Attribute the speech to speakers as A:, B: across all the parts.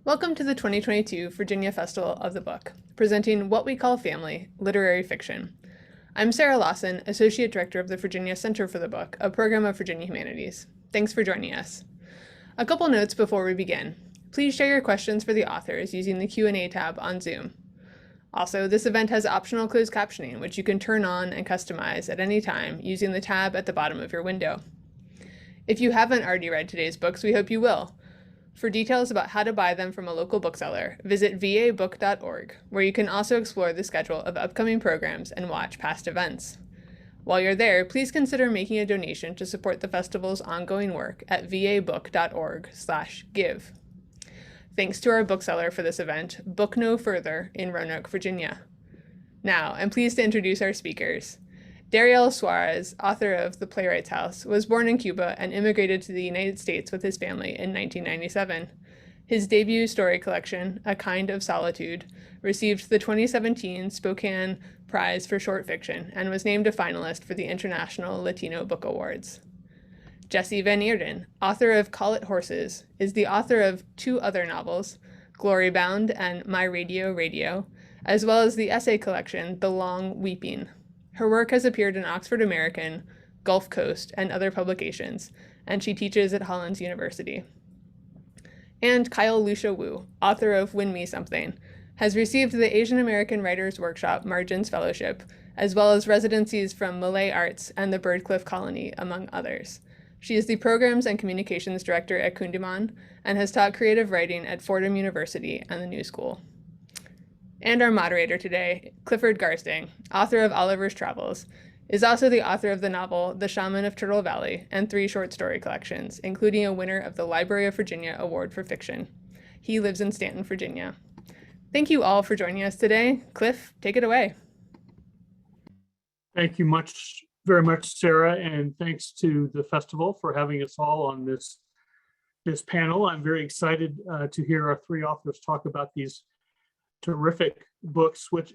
A: Welcome to the 2022 Virginia Festival of the Book, presenting What We Call Family, Literary Fiction. I'm Sarah Lawson, Associate Director of the Virginia Center for the Book, a program of Virginia Humanities. Thanks for joining us. A couple notes before we begin. Please share your questions for the authors using the Q&A tab on Zoom. Also, this event has optional closed captioning, which you can turn on and customize at any time using the tab at the bottom of your window. If you haven't already read today's books, we hope you will. For details about how to buy them from a local bookseller, visit vabook.org, where you can also explore the schedule of upcoming programs and watch past events. While you're there, please consider making a donation to support the festival's ongoing work at vabook.org/give. Thanks to our bookseller for this event, Book No Further in Roanoke, Virginia. Now, I'm pleased to introduce our speakers. Dariel Suarez, author of The Playwright's House, was born in Cuba and immigrated to the United States with his family in 1997. His debut story collection, A Kind of Solitude, received the 2017 Spokane Prize for Short Fiction and was named a finalist for the International Latino Book Awards. Jessie van Eerden, author of Call It Horses, is the author of two other novels, Glory Bound and My Radio Radio, as well as the essay collection The Long Weeping. Her work has appeared in Oxford American, Gulf Coast, and other publications, and she teaches at Hollins University. And Kyle Lucia Wu, author of Win Me Something, has received the Asian American Writers Workshop Margins Fellowship, as well as residencies from Malay Arts and the Birdcliff Colony, among others. She is the Programs and Communications Director at Kundiman and has taught creative writing at Fordham University and the New School. And our moderator today, Clifford Garstang, author of Oliver's Travels, is also the author of the novel The Shaman of Turtle Valley and 3 short story collections, including a winner of the Library of Virginia Award for Fiction. He lives in Stanton, Virginia. Thank you all for joining us today. Cliff, take it away.
B: Thank you very much, Sarah, and thanks to the festival for having us all on this panel. I'm very excited to hear our 3 authors talk about these terrific books, which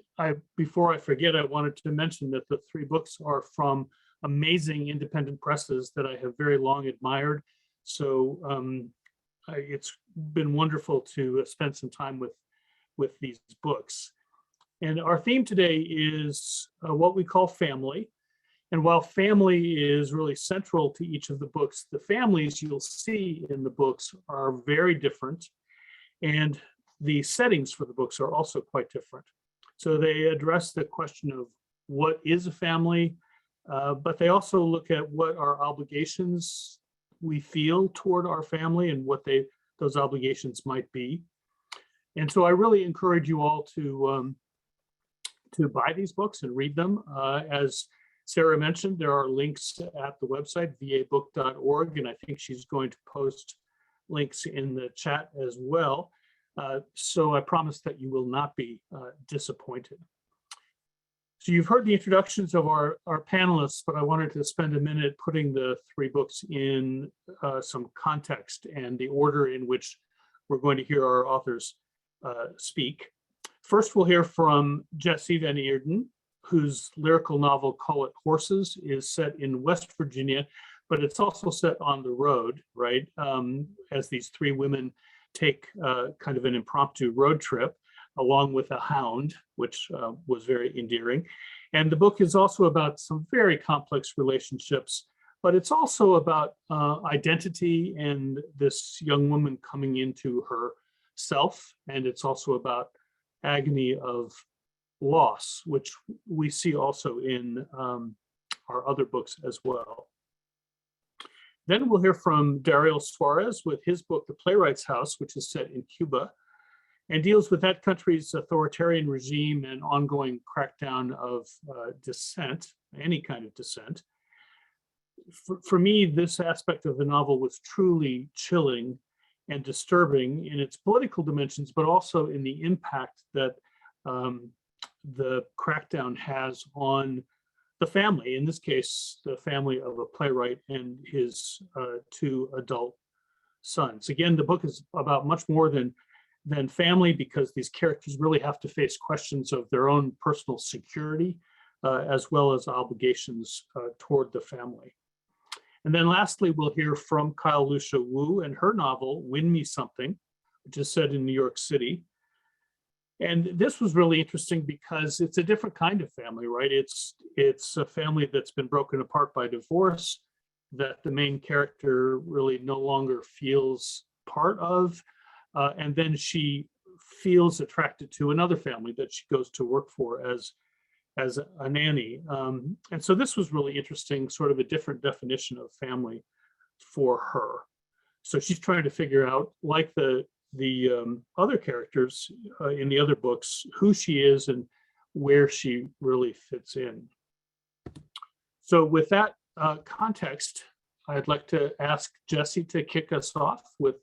B: before I forget, I wanted to mention that the 3 books are from amazing independent presses that I have very long admired. So it's been wonderful to spend some time with these books. And our theme today is what we call family. And while family is really central to each of the books, the families you'll see in the books are very different. And the settings for the books are also quite different. So they address the question of what is a family, but they also look at what our obligations we feel toward our family and what those obligations might be. And so I really encourage you all to buy these books and read them. As Sarah mentioned, there are links at the website, vabook.org, and I think she's going to post links in the chat as well. So I promise that you will not be disappointed. So you've heard the introductions of our panelists, but I wanted to spend a minute putting the 3 books in some context and the order in which we're going to hear our authors speak. First, we'll hear from Jessie van Eerden, whose lyrical novel Call It Horses is set in West Virginia, but it's also set on the road, right? As these 3 women take kind of an impromptu road trip along with a hound, which was very endearing. And the book is also about some very complex relationships, but it's also about identity and this young woman coming into herself. And it's also about agony of loss, which we see also in our other books as well. Then we'll hear from Dariel Suarez with his book, The Playwright's House, which is set in Cuba and deals with that country's authoritarian regime and ongoing crackdown of dissent, any kind of dissent. For me, this aspect of the novel was truly chilling and disturbing in its political dimensions, but also in the impact that the crackdown has on the family, in this case, the family of a playwright and his 2 adult sons. Again, the book is about much more than family, because these characters really have to face questions of their own personal security, as well as obligations toward the family. And then lastly, we'll hear from Kyle Lucia Wu and her novel, Win Me Something, which is set in New York City. And this was really interesting because it's a different kind of family, right? It's a family that's been broken apart by divorce, that the main character really no longer feels part of. And then she feels attracted to another family that she goes to work for as a nanny. And so this was really interesting, sort of a different definition of family for her. So she's trying to figure out, like the other characters in the other books, who she is and where she really fits in. So with that context, I'd like to ask Jessie to kick us off with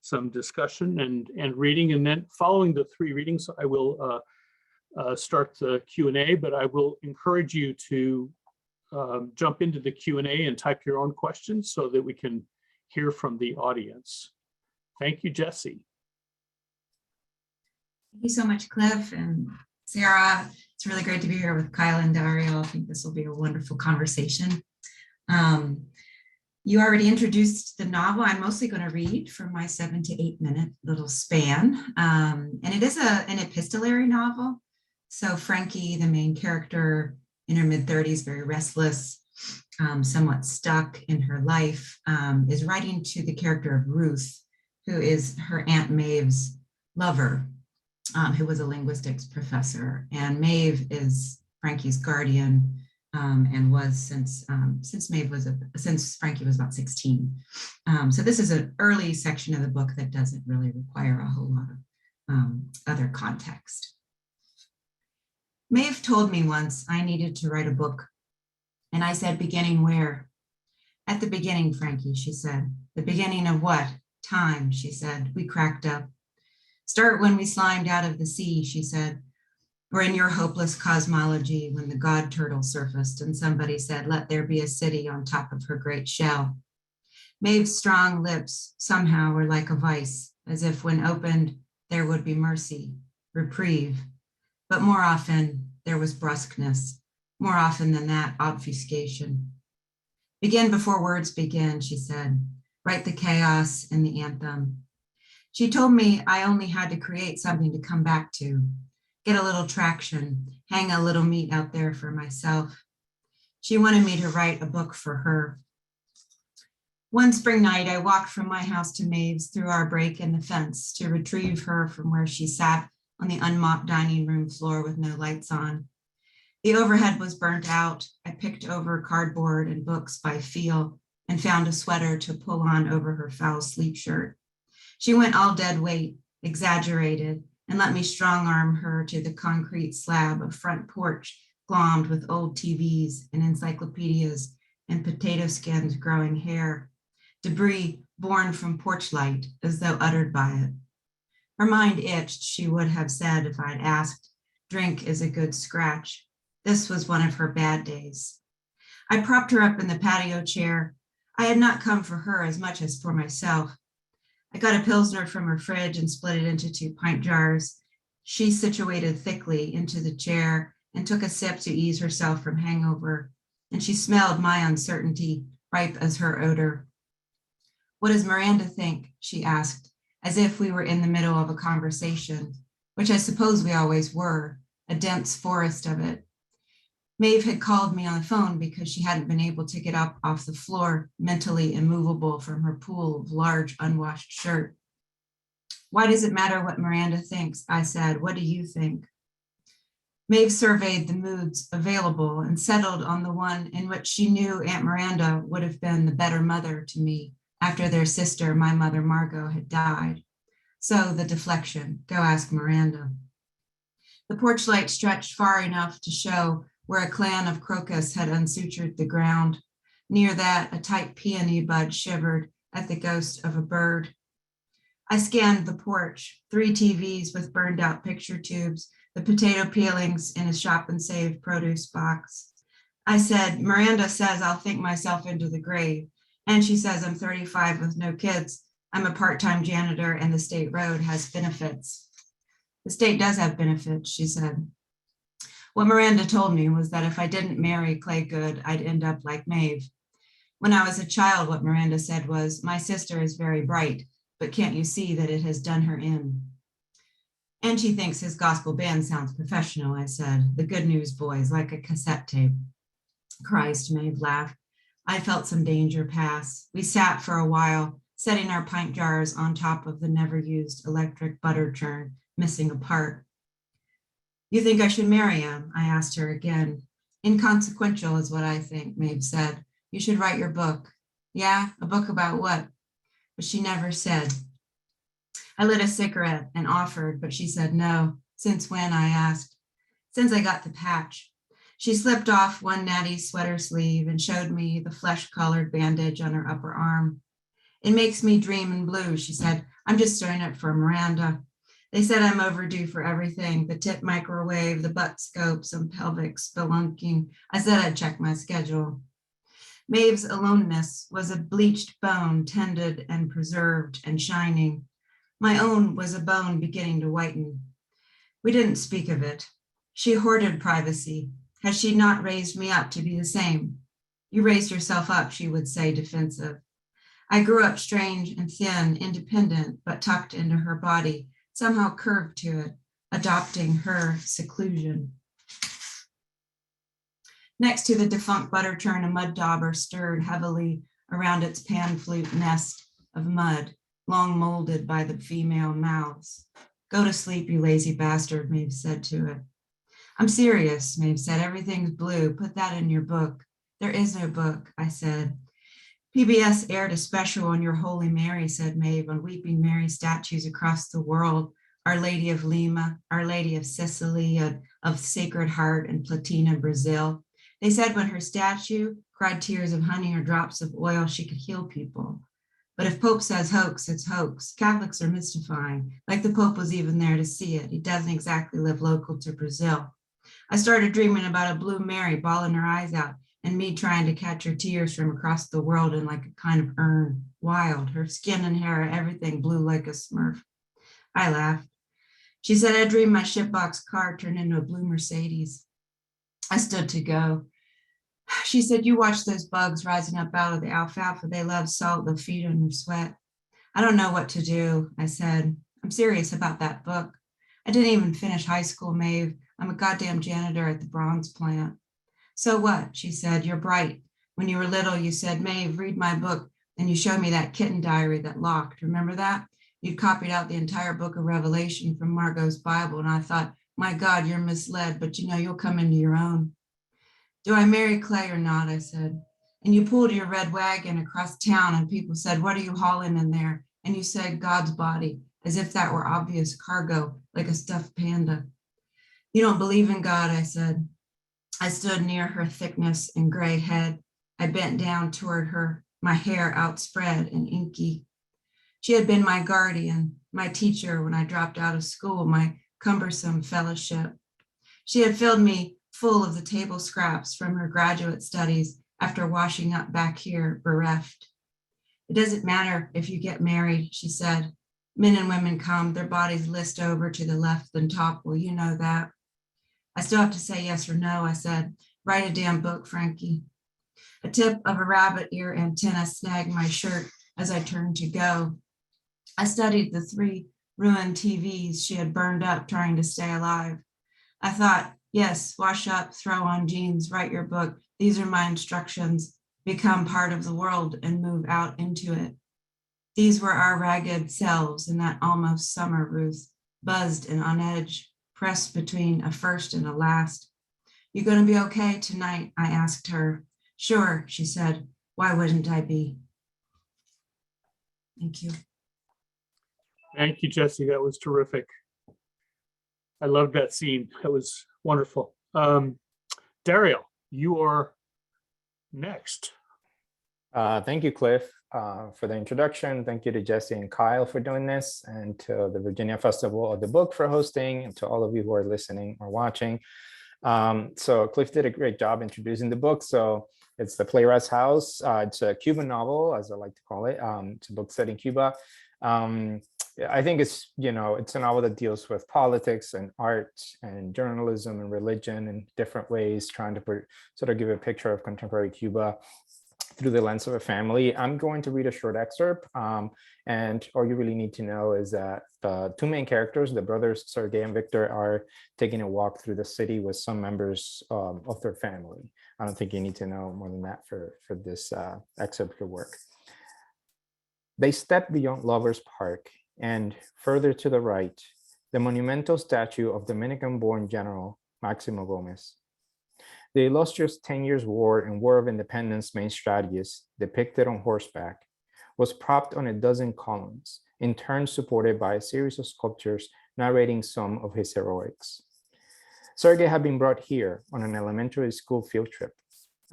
B: some discussion and reading, and then following the three readings, I will start the Q&A, but I will encourage you to jump into the Q&A and type your own questions so that we can hear from the audience. Thank you, Jessie.
C: Thank you so much, Cliff and Sarah. It's really great to be here with Kyle and Dariel. I think this will be a wonderful conversation. You already introduced the novel. I'm mostly going to read from my 7 to 8 minute little span. And it is an epistolary novel. So Frankie, the main character, in her mid-30s, very restless, somewhat stuck in her life, is writing to the character of Ruth, who is her Aunt Maeve's lover, who was a linguistics professor. And Maeve is Frankie's guardian, and was since Frankie was about 16. So this is an early section of the book that doesn't really require a whole lot of other context. Maeve told me once I needed to write a book, and I said, beginning where? At the beginning, Frankie, she said. The beginning of what? Time, she said. We cracked up. Start when we slimed out of the sea, she said. Or in your hopeless cosmology, when the god turtle surfaced and somebody said, let there be a city on top of her great shell. Maeve's strong lips somehow were like a vice, as if when opened, there would be mercy, reprieve. But more often, there was brusqueness. More often than that, obfuscation. Begin before words begin, she said. Write the chaos and the anthem. She told me I only had to create something to come back to. Get a little traction, hang a little meat out there for myself. She wanted me to write a book for her. One spring night, I walked from my house to Maeve's through our break in the fence to retrieve her from where she sat on the unmopped dining room floor with no lights on. The overhead was burnt out. I picked over cardboard and books by feel and found a sweater to pull on over her foul sleep shirt. She went all dead weight, exaggerated, and let me strong arm her to the concrete slab of front porch glommed with old TVs and encyclopedias and potato skins growing hair, debris born from porch light as though uttered by it. Her mind itched, she would have said if I'd asked. Drink is a good scratch. This was one of her bad days. I propped her up in the patio chair. I had not come for her as much as for myself. I got a Pilsner from her fridge and split it into 2 pint jars. She situated thickly into the chair and took a sip to ease herself from hangover, and she smelled my uncertainty, ripe as her odor. What does Miranda think? She asked, as if we were in the middle of a conversation, which I suppose we always were, a dense forest of it. Maeve had called me on the phone because she hadn't been able to get up off the floor, mentally immovable from her pool of large unwashed shirt. Why does it matter what Miranda thinks? I said, what do you think? Maeve surveyed the moods available and settled on the one in which she knew Aunt Miranda would have been the better mother to me after their sister, my mother Margot, had died. So the deflection, go ask Miranda. The porch light stretched far enough to show where a clan of crocus had unsutured the ground. Near that, a tight peony bud shivered at the ghost of a bird. I scanned the porch, 3 TVs with burned out picture tubes, the potato peelings in a shop and save produce box. I said, Miranda says I'll think myself into the grave. And she says I'm 35 with no kids. I'm a part-time janitor and the state road has benefits. The state does have benefits, she said. What Miranda told me was that if I didn't marry Clay Good, I'd end up like Maeve. When I was a child, what Miranda said was, my sister is very bright, but can't you see that it has done her in? And she thinks his gospel band sounds professional, I said. The Good News Boys, like a cassette tape. Christ, Maeve laughed. I felt some danger pass. We sat for a while, setting our pint jars on top of the never-used electric butter churn, missing a part. You think I should marry him? I asked her again. Inconsequential is what I think, Maeve said. You should write your book. Yeah, a book about what? But she never said. I lit a cigarette and offered, but she said no. Since when? I asked. Since I got the patch. She slipped off one natty sweater sleeve and showed me the flesh-colored bandage on her upper arm. It makes me dream in blue, she said. I'm just doing it for Miranda. They said I'm overdue for everything, the tip microwave, the butt scope, some pelvic spelunking. I said I'd check my schedule. Maeve's aloneness was a bleached bone, tended and preserved and shining. My own was a bone beginning to whiten. We didn't speak of it. She hoarded privacy. Has she not raised me up to be the same? You raised yourself up, she would say, defensive. I grew up strange and thin, independent, but tucked into her body, somehow curved to it, adopting her seclusion. Next to the defunct butter churn, a mud dauber stirred heavily around its pan flute nest of mud, long molded by the female mouths. Go to sleep, you lazy bastard, Maeve said to it. I'm serious, Maeve said. Everything's blue. Put that in your book. There is no book, I said. PBS aired a special on your Holy Mary, said Maeve, on Weeping Mary statues across the world. Our Lady of Lima, Our Lady of Sicily, of Sacred Heart and Platina, Brazil. They said when her statue cried tears of honey or drops of oil, she could heal people. But if Pope says hoax, it's hoax. Catholics are mystifying, like the Pope was even there to see it. He doesn't exactly live local to Brazil. I started dreaming about a blue Mary bawling her eyes out and me trying to catch her tears from across the world in like a kind of urn, wild, her skin and hair, everything blue like a smurf. I laughed. She said I dreamed my shipbox car turned into a blue Mercedes. I stood to go. She said, you watch those bugs rising up out of the alfalfa. They love salt, they'll feed on your sweat. I don't know what to do, I said. I'm serious about that book. I didn't even finish high school, Maeve. I'm a goddamn janitor at the bronze plant. So what? She said, you're bright. When you were little, you said, Maeve, read my book. And you showed me that kitten diary that locked. Remember that? You'd copied out the entire book of Revelation from Margot's Bible. And I thought, my God, you're misled, but you know, you'll come into your own. Do I marry Clay or not? I said. And you pulled your red wagon across town and people said, what are you hauling in there? And you said, God's body, as if that were obvious cargo, like a stuffed panda. You don't believe in God, I said. I stood near her thickness and gray head. I bent down toward her, my hair outspread and inky. She had been my guardian, my teacher when I dropped out of school, my cumbersome fellowship. She had filled me full of the table scraps from her graduate studies after washing up back here, bereft. It doesn't matter if you get married, she said. Men and women come, their bodies list over to the left and topple, you know that. I still have to say yes or no, I said. Write a damn book, Frankie. A tip of a rabbit ear antenna snagged my shirt as I turned to go. I studied the 3 ruined TVs she had burned up trying to stay alive. I thought, yes, wash up, throw on jeans, write your book. These are my instructions. Become part of the world and move out into it. These were our ragged selves in that almost summer, Ruth, buzzed and on edge, pressed between a first and a last. You gonna be okay tonight? I asked her. Sure, she said. Why wouldn't I be? Thank you.
B: Thank you, Jessie. That was terrific. I loved that scene. That was wonderful. Dariel, you are next.
D: Thank you, Cliff, for the introduction. Thank you to Jessie and Kyle for doing this, and to the Virginia Festival of the Book for hosting, and to all of you who are listening or watching. So Cliff did a great job introducing the book. So it's The Playwright's House. It's a Cuban novel, as I like to call it. It's a book set in Cuba. I think it's a novel that deals with politics and art and journalism and religion in different ways, trying to sort of give a picture of contemporary Cuba. through the lens of a family. I'm going to read a short excerpt, and all you really need to know is that the two main characters, the brothers Sergey and Victor, are taking a walk through the city with some members of their family. I don't think you need to know more than that for this excerpt to work. They step beyond Lovers Park, and further to the right, the monumental statue of Dominican-born General Máximo Gómez. The illustrious 10 Years' War and War of Independence main strategist, depicted on horseback, was propped on a dozen columns, in turn supported by a series of sculptures narrating some of his heroics. Sergey had been brought here on an elementary school field trip.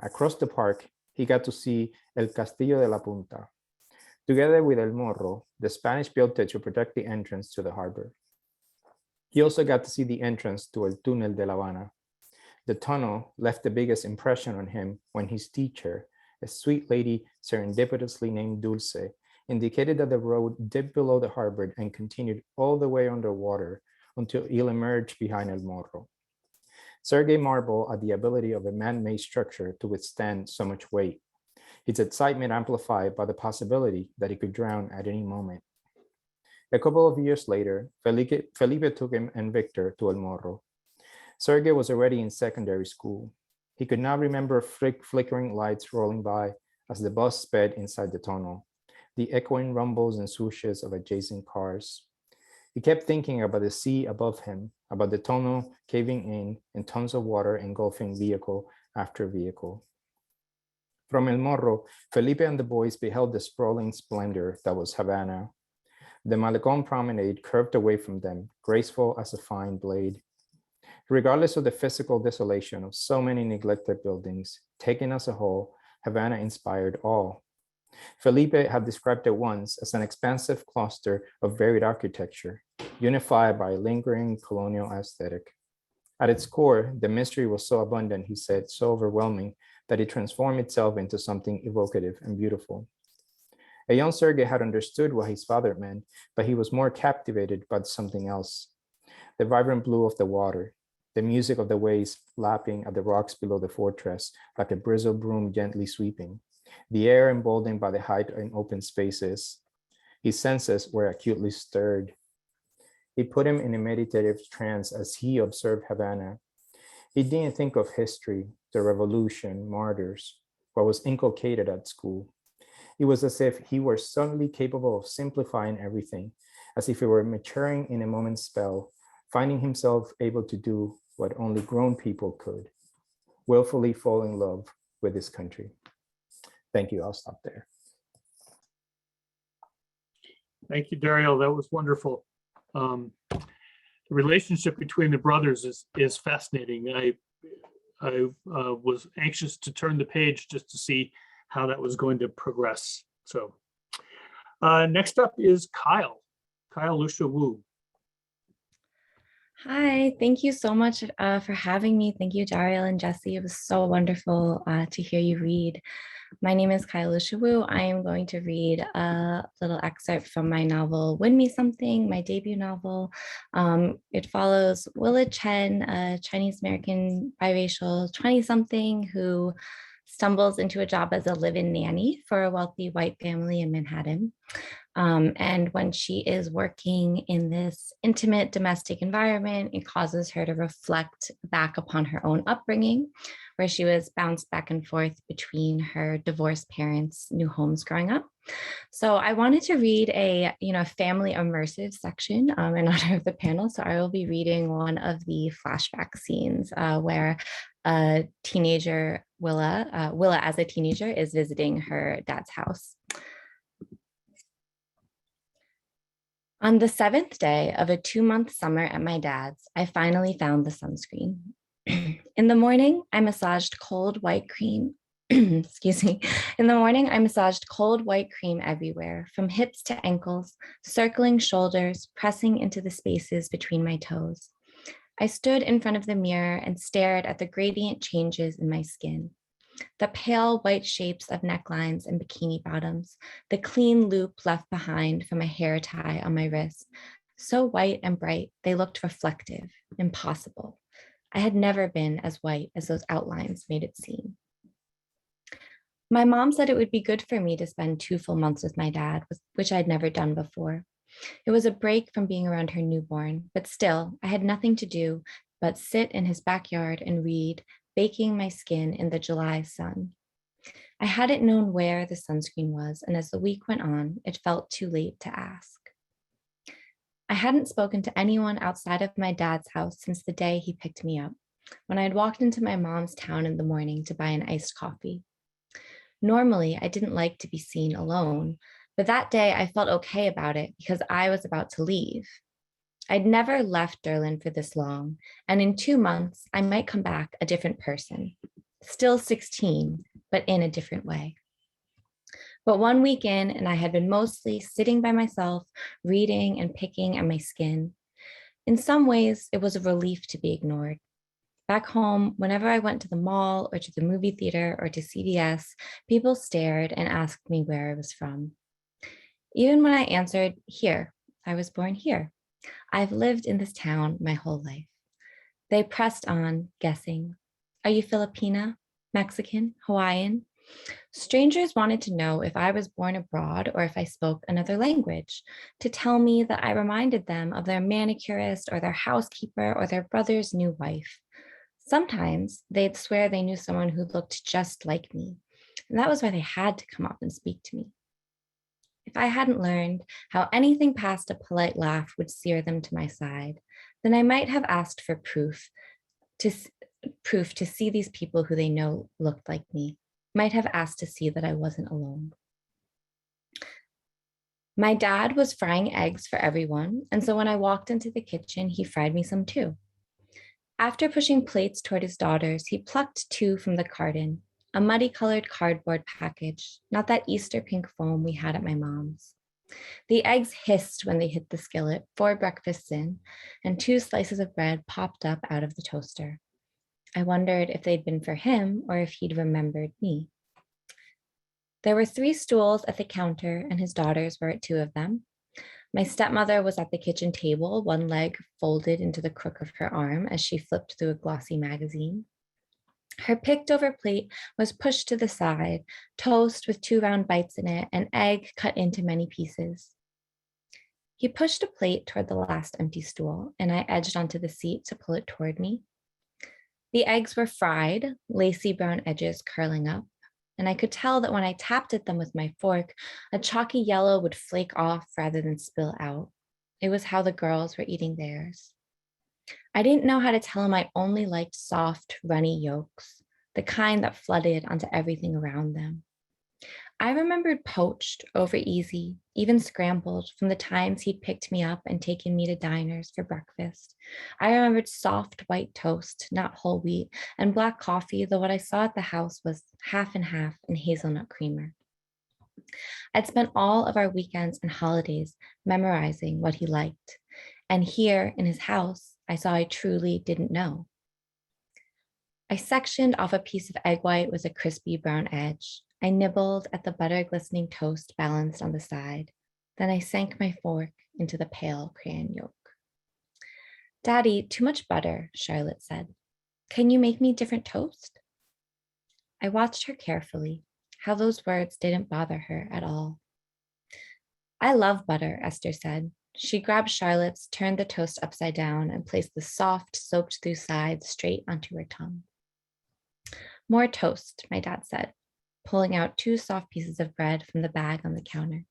D: Across the park, he got to see El Castillo de la Punta. Together with El Morro, the Spanish built it to protect the entrance to the harbor. He also got to see the entrance to El Túnel de La Habana. The tunnel left the biggest impression on him when his teacher, a sweet lady serendipitously named Dulce, indicated that the road dipped below the harbor and continued all the way underwater until it emerged behind El Morro. Sergey marveled at the ability of a man-made structure to withstand so much weight, his excitement amplified by the possibility that he could drown at any moment. A couple of years later, Felipe took him and Victor to El Morro. Sergey was already in secondary school. He could now remember flickering lights rolling by as the bus sped inside the tunnel, the echoing rumbles and swooshes of adjacent cars. He kept thinking about the sea above him, about the tunnel caving in and tons of water engulfing vehicle after vehicle. From El Morro, Felipe and the boys beheld the sprawling splendor that was Havana. The Malecón promenade curved away from them, graceful as a fine blade. Regardless of the physical desolation of so many neglected buildings, taken as a whole, Havana inspired awe. Felipe had described it once as an expansive cluster of varied architecture, unified by a lingering colonial aesthetic. At its core, the mystery was so abundant, he said, so overwhelming, that it transformed itself into something evocative and beautiful. A young Sergey had understood what his father meant, but he was more captivated by something else. The vibrant blue of the water, the music of the waves lapping at the rocks below the fortress like a bristle broom gently sweeping, the air emboldened by the height and open spaces. His senses were acutely stirred. It put him in a meditative trance as he observed Havana. He didn't think of history, the revolution, martyrs, what was inculcated at school. It was as if he were suddenly capable of simplifying everything, as if he were maturing in a moment's spell, finding himself able to do what only grown people could, willfully fall in love with his country. Thank you. I'll stop there.
B: Thank you, Dariel. That was wonderful. The relationship between the brothers is fascinating. I was anxious to turn the page just to see how that was going to progress. So next up is Kyle Lucia Wu.
E: Hi, thank you so much for having me. Thank you, Dariel and Jessie. It was so wonderful to hear you read. My name is Kyle Lucia Wu. I am going to read a little excerpt from my novel, Win Me Something, my debut novel. It follows Willa Chen, a Chinese-American biracial 20-something who stumbles into a job as a live-in nanny for a wealthy white family in Manhattan. And when she is working in this intimate domestic environment, it causes her to reflect back upon her own upbringing, where she was bounced back and forth between her divorced parents' new homes growing up. So I wanted to read a family immersive section in honor of the panel. So I will be reading one of the flashback scenes where a teenager, Willa as a teenager, is visiting her dad's house. On the 7th day of a 2-month summer at my dad's, I finally found the sunscreen. In the morning, I massaged cold white cream. Excuse me. In the morning, I massaged cold white cream everywhere, from hips to ankles, circling shoulders, pressing into the spaces between my toes. I stood in front of the mirror and stared at the gradient changes in my skin. The pale white shapes of necklines and bikini bottoms, the clean loop left behind from a hair tie on my wrist, so white and bright, they looked reflective, impossible. I had never been as white as those outlines made it seem. My mom said it would be good for me to spend 2 full months with my dad, which I'd never done before. It was a break from being around her newborn, but still, I had nothing to do but sit in his backyard and read, baking my skin in the July sun. I hadn't known where the sunscreen was, and as the week went on, it felt too late to ask. I hadn't spoken to anyone outside of my dad's house since the day he picked me up, when I had walked into my mom's town in the morning to buy an iced coffee. Normally, I didn't like to be seen alone, but that day I felt okay about it because I was about to leave. I'd never left Durlin for this long, and in 2 months, I might come back a different person, still 16, but in a different way. But 1 week in, and I had been mostly sitting by myself, reading and picking at my skin. In some ways, it was a relief to be ignored. Back home, whenever I went to the mall or to the movie theater or to CVS, people stared and asked me where I was from. Even when I answered, here, I was born here. I've lived in this town my whole life. They pressed on, guessing. Are you Filipina, Mexican, Hawaiian? Strangers wanted to know if I was born abroad or if I spoke another language, to tell me that I reminded them of their manicurist or their housekeeper or their brother's new wife. Sometimes they'd swear they knew someone who looked just like me, and that was why they had to come up and speak to me. If I hadn't learned how anything past a polite laugh would steer them to my side, then I might have asked for proof to see these people who they know looked like me, might have asked to see that I wasn't alone. My dad was frying eggs for everyone, and so when I walked into the kitchen, he fried me some too. After pushing plates toward his daughters, he plucked 2 from the carton, a muddy-colored cardboard package, not that Easter pink foam we had at my mom's. The eggs hissed when they hit the skillet 4 breakfasts in, and 2 slices of bread popped up out of the toaster. I wondered if they'd been for him or if he'd remembered me. There were 3 stools at the counter, and his daughters were at 2 of them. My stepmother was at the kitchen table, one leg folded into the crook of her arm as she flipped through a glossy magazine. Her picked over plate was pushed to the side, toast with 2 round bites in it, and egg cut into many pieces. He pushed a plate toward the last empty stool, and I edged onto the seat to pull it toward me. The eggs were fried, lacy brown edges curling up, and I could tell that when I tapped at them with my fork, a chalky yellow would flake off rather than spill out. It was how the girls were eating theirs. I didn't know how to tell him I only liked soft, runny yolks, the kind that flooded onto everything around them. I remembered poached, over easy, even scrambled from the times he'd picked me up and taken me to diners for breakfast. I remembered soft white toast, not whole wheat, and black coffee, though what I saw at the house was half and half and hazelnut creamer. I'd spent all of our weekends and holidays memorizing what he liked, and here in his house, I saw I truly didn't know. I sectioned off a piece of egg white with a crispy brown edge. I nibbled at the butter glistening toast balanced on the side. Then I sank my fork into the pale crayon yolk. Daddy, too much butter, Charlotte said. Can you make me different toast? I watched her carefully, how those words didn't bother her at all. I love butter, Esther said. She grabbed Charlotte's, turned the toast upside down, and placed the soft, soaked through sides straight onto her tongue. More toast, my dad said, pulling out 2 soft pieces of bread from the bag on the counter.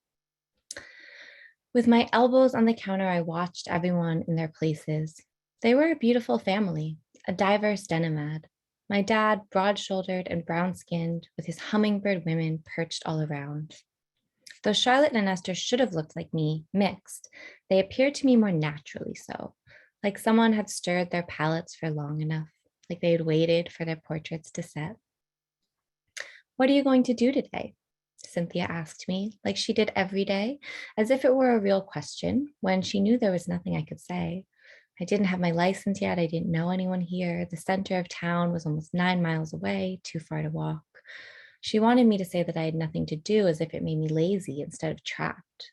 E: With my elbows on the counter, I watched everyone in their places. They were a beautiful family, a diverse denimad. My dad, broad-shouldered and brown-skinned, with his hummingbird women perched all around. Though Charlotte and Esther should have looked like me, mixed, they appeared to me more naturally so, like someone had stirred their palates for long enough, like they had waited for their portraits to set. What are you going to do today? Cynthia asked me, like she did every day, as if it were a real question, when she knew there was nothing I could say. I didn't have my license yet. I didn't know anyone here. The center of town was almost 9 miles away, too far to walk. She wanted me to say that I had nothing to do, as if it made me lazy instead of trapped.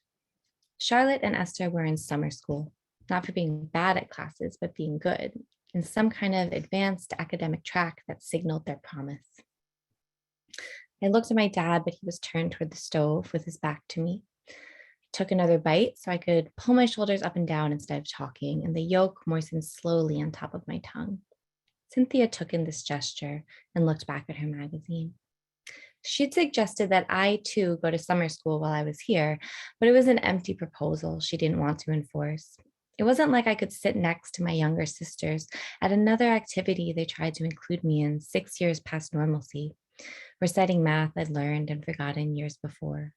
E: Charlotte and Esther were in summer school, not for being bad at classes, but being good, in some kind of advanced academic track that signaled their promise. I looked at my dad, but he was turned toward the stove with his back to me. I took another bite so I could pull my shoulders up and down instead of talking, and the yolk moistened slowly on top of my tongue. Cynthia took in this gesture and looked back at her magazine. She'd suggested that I too go to summer school while I was here, but it was an empty proposal she didn't want to enforce. It wasn't like I could sit next to my younger sisters at another activity they tried to include me in 6 years past normalcy, reciting math I'd learned and forgotten years before.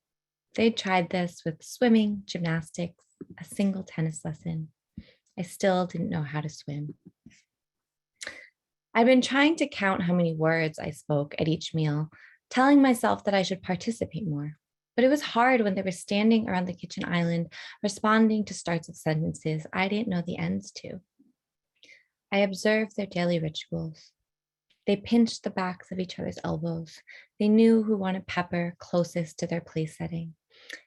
E: They'd tried this with swimming, gymnastics, a single tennis lesson. I still didn't know how to swim. I'd been trying to count how many words I spoke at each meal, telling myself that I should participate more. But it was hard when they were standing around the kitchen island, responding to starts of sentences I didn't know the ends to. I observed their daily rituals. They pinched the backs of each other's elbows. They knew who wanted pepper closest to their place setting.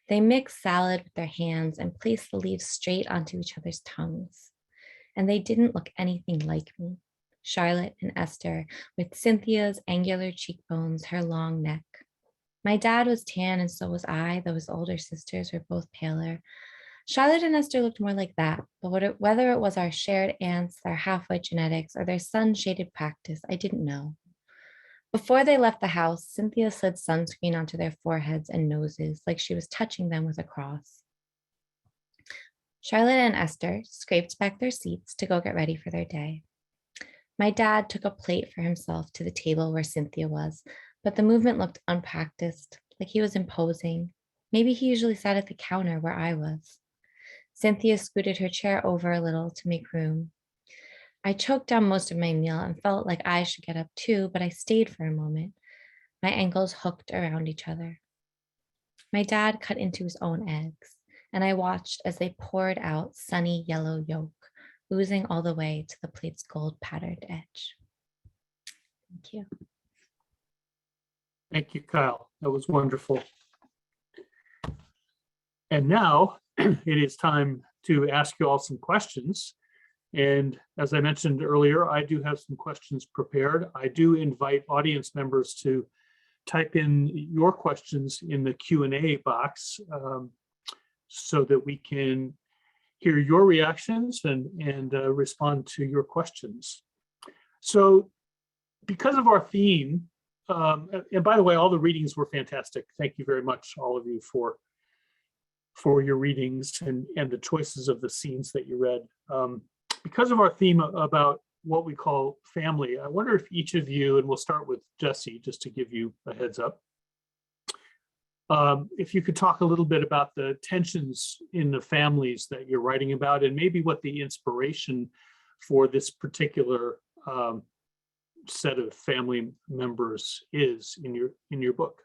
E: They mixed salad with their hands and placed the leaves straight onto each other's tongues. And they didn't look anything like me. Charlotte and Esther, with Cynthia's angular cheekbones, her long neck. My dad was tan and so was I, though his older sisters were both paler. Charlotte and Esther looked more like that, but whether it was our shared aunts, their half-white genetics, or their sun-shaded practice, I didn't know. Before they left the house, Cynthia slid sunscreen onto their foreheads and noses, like she was touching them with a cross. Charlotte and Esther scraped back their seats to go get ready for their day. My dad took a plate for himself to the table where Cynthia was, but the movement looked unpracticed, like he was imposing. Maybe he usually sat at the counter where I was. Cynthia scooted her chair over a little to make room. I choked down most of my meal and felt like I should get up too, but I stayed for a moment, my ankles hooked around each other. My dad cut into his own eggs, and I watched as they poured out sunny yellow yolk, oozing all the way to the plate's gold-patterned edge. Thank you.
B: Thank you, Kyle. That was wonderful. And now it is time to ask you all some questions. And as I mentioned earlier, I do have some questions prepared. I do invite audience members to type in your questions in the Q&A box so that we can hear your reactions and respond to your questions. So because of our theme, and by the way, all the readings were fantastic. Thank you very much, all of you, for your readings and the choices of the scenes that you read. Because of our theme about what we call family, I wonder if each of you, and we'll start with Jessie, just to give you a heads up, if you could talk a little bit about the tensions in the families that you're writing about, and maybe what the inspiration for this particular set of family members is in your book.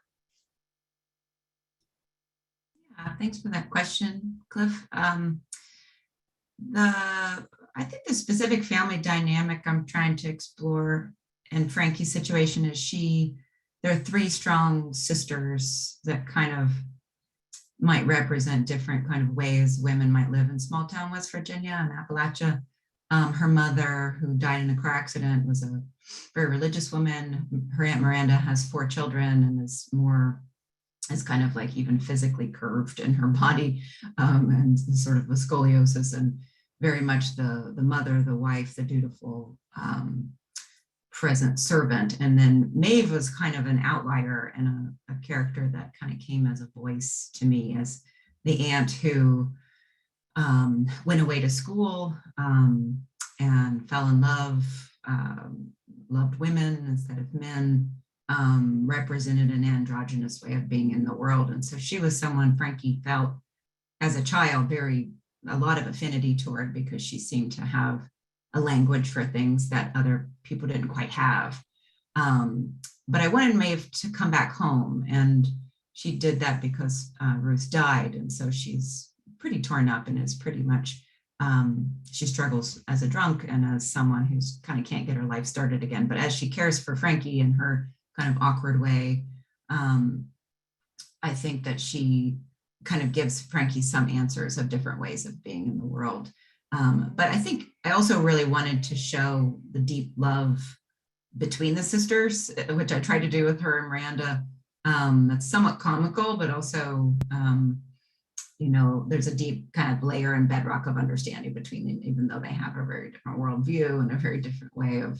C: Yeah, thanks for that question, Cliff. I think the specific family dynamic I'm trying to explore in Frankie's situation is there are three strong sisters that kind of might represent different kind of ways women might live in small town West Virginia and Appalachia. Her mother, who died in a car accident, was a very religious woman. Her Aunt Miranda has 4 children and is kind of like even physically curved in her body, and sort of a scoliosis, and very much the mother, the wife, the dutiful present servant. And then Maeve was kind of an outlier and a character that kind of came as a voice to me as the aunt who went away to school and fell in love, loved women instead of men, represented an androgynous way of being in the world. And so she was someone Frankie felt as a child a lot of affinity toward, because she seemed to have a language for things that other people didn't quite have. But I wanted Maeve to come back home, and she did that because Ruth died. And so she's pretty torn up and is pretty much, she struggles as a drunk and as someone who's kind of can't get her life started again. But as she cares for Frankie in her kind of awkward way, I think that she kind of gives Frankie some answers of different ways of being in the world. But I think I also really wanted to show the deep love between the sisters, which I tried to do with her and Miranda, that's somewhat comical, but also, there's a deep kind of layer and bedrock of understanding between them, even though they have a very different worldview and a very different way of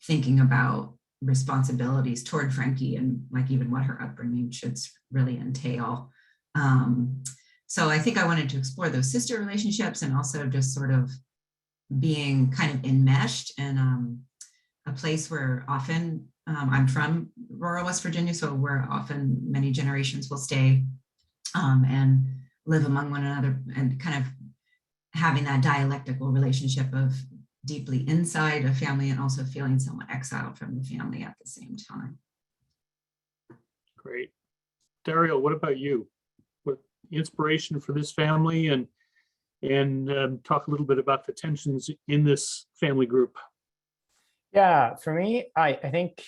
C: thinking about responsibilities toward Frankie and like even what her upbringing should really entail. So I think I wanted to explore those sister relationships and also just sort of being kind of enmeshed in a place where often I'm from rural West Virginia, so where often many generations will stay and live among one another, and kind of having that dialectical relationship of deeply inside a family and also feeling somewhat exiled from the family at the same time.
B: Great. Dariel, what about you? What inspiration for this family, and talk a little bit about the tensions in this family group?
D: Yeah, for me, I think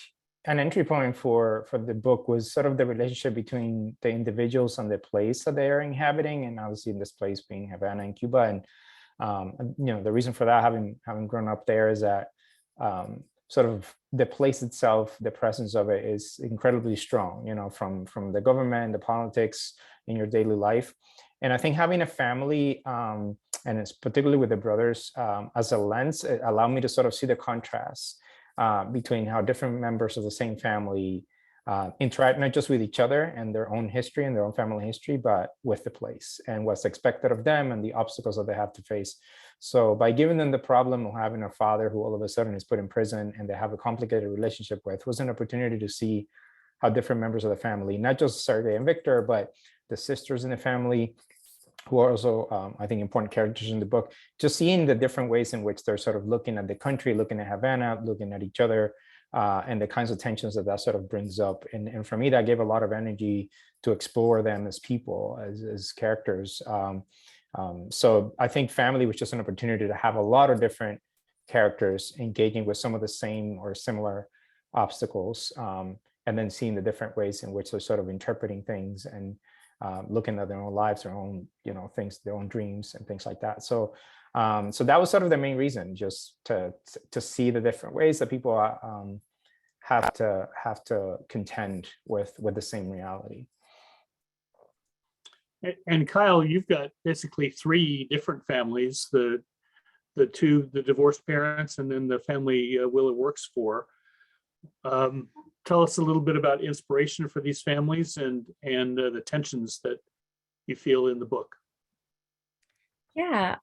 D: an entry point for the book was sort of the relationship between the individuals and the place that they are inhabiting, and obviously in this place being Havana in Cuba. And the reason for that, having grown up there, is that sort of the place itself, the presence of it is incredibly strong, from the government, the politics in your daily life. And I think having a family, and it's particularly with the brothers, as a lens, it allowed me to sort of see the contrast between how different members of the same family interact, not just with each other and their own history and their own family history, but with the place and what's expected of them and the obstacles that they have to face. So by giving them the problem of having a father who all of a sudden is put in prison and they have a complicated relationship with, was an opportunity to see how different members of the family, not just Sergey and Victor, but the sisters in the family, who are also, I think, important characters in the book, just seeing the different ways in which they're sort of looking at the country, looking at Havana, looking at each other, and the kinds of tensions that sort of brings up. And for me, that gave a lot of energy to explore them as people, as characters. So I think family was just an opportunity to have a lot of different characters engaging with some of the same or similar obstacles, and then seeing the different ways in which they're sort of interpreting things and looking at their own lives, their own, things, their own dreams and things like that. So that was sort of the main reason, just to see the different ways that people have to contend with the same reality.
B: And Kyle, you've got basically three different families: the divorced parents, and then the family Willa works for. Tell us a little bit about inspiration for these families and the tensions that you feel in the book.
E: Yeah,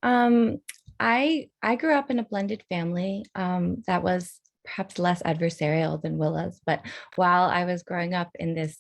E: I grew up in a blended family that was perhaps less adversarial than Willa's, but while I was growing up in this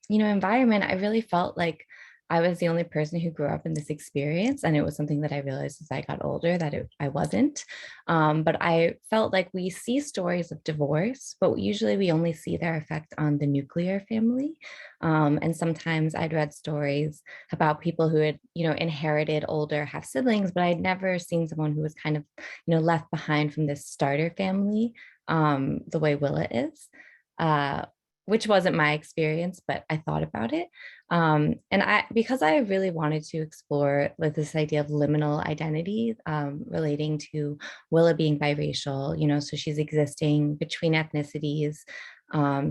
E: environment, I really felt like I was the only person who grew up in this experience, and it was something that I realized as I got older that I wasn't. But I felt like we see stories of divorce, but usually we only see their effect on the nuclear family. And sometimes I'd read stories about people who had, inherited older half siblings, but I'd never seen someone who was kind of, left behind from this starter family, the way Willa is. Which wasn't my experience, but I thought about it. And because I really wanted to explore this idea of liminal identity, relating to Willa being biracial, so she's existing between ethnicities.